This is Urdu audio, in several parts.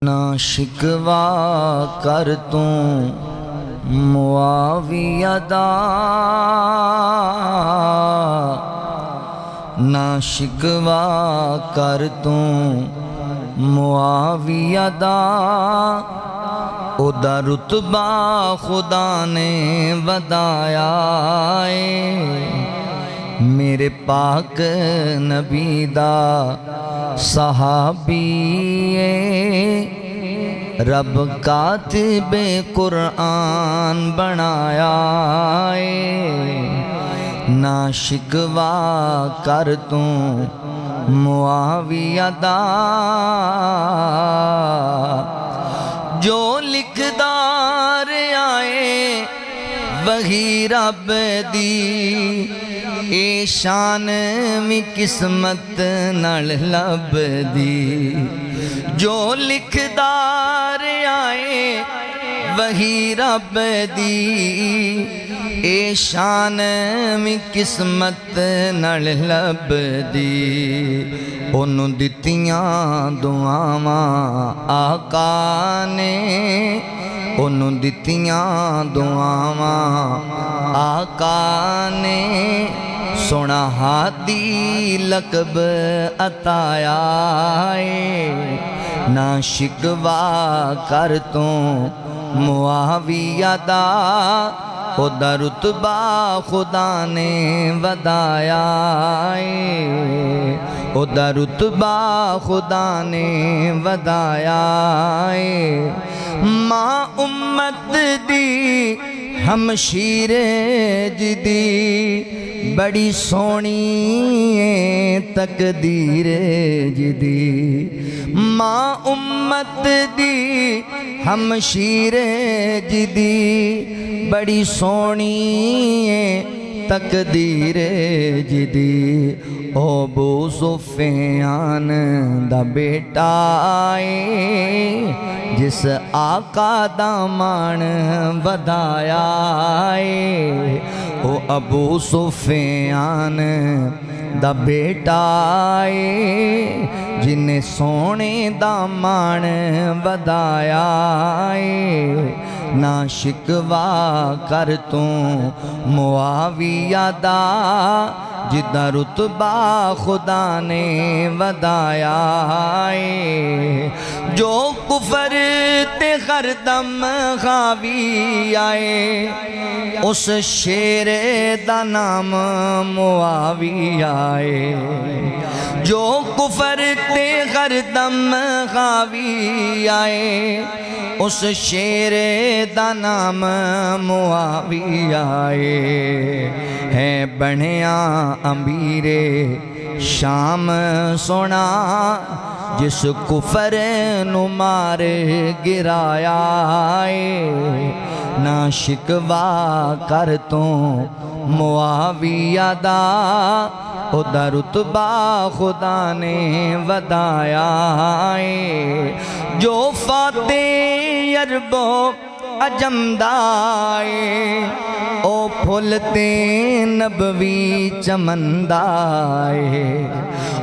نہ شکوا کر تو معاویہ دا، نہ شکوا کر تو معاویہ دا، او دا رتبہ خدا نے ودایا ہے۔ میرے پاک نبی دا صحابی رب کاتب قرآن بنایا ہے۔ نہ شکوا کر تو معاویہ دا، جو لکھدار آئے وہی رب دی، اے شان میں قسمت نال لب دی۔ جو لکھدار آئے وہی رب دی، اے شان میں قسمت نال لب دی۔ انہوں دتیاں دعاواں آقا نے، انہوں دتیاں دعاواں آقا نے، سونا ہادی لقب عطایا ہے۔ نہ شکوا کر تو معاویہ دا، او دا رتبہ خدا نے ودایا ہے۔ او دا رتبہ خدا نے ودایا ہے۔ ماں امت دی ہمشیر جدی، بڑی سونی تقدیر جدی۔ ماں امت دی ہمشیر جدی، بڑی سونی تقدیر جدی۔ او ابو سفیان دا بیٹا ہے، جس آقا دا مان ودایا ہے۔ او ابو سفیان دا بیٹا ہے، جنہیں سونے دا مان ودایا ہے۔ نہ شکوا کر تو معاویہ دا، جدا رتبہ خدا نے ودایا ہے۔ جو کفر تے خردم خاوی آئے، اس شیر دا نام معاویہ ہے۔ جو کفر تے خردم خاوی آئے، اس شیر دا نام معاویہ ہے۔ بنیا امیر شام سونا، جس کفر نو مار گرایا ہے۔ نہ شکوا کر تو معاویہ دا، او دا رتبہ خدا نے ودایا ہے۔ جو فاتح عربو عجم دائے، او پھولتے نبوی چمن دائے۔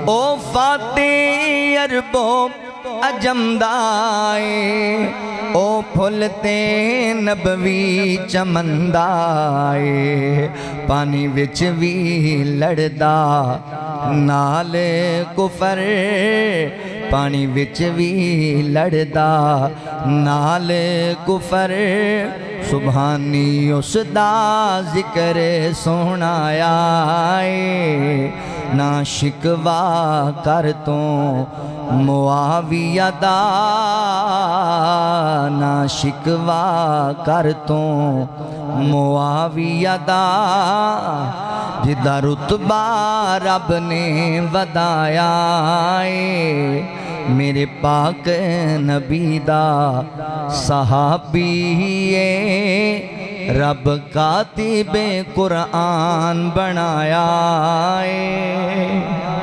او فاتح عربو عجم دائے، او پھولتے نبوی چمن دائے۔ پانی وچ وی لڑدا نال کفر، پانی وچ وی لڑدا نال کفر۔ سبحانی اس دا ذکر سنایا ہے۔ نہ شکوا کر تو معاویہ دا، نہ شکوا کر تو معاویہ دا، جدا رتبہ رب نے ودایا ہے۔ میرے پاک نبی دا صحابی رب کاتب قرآن بنایا ہے۔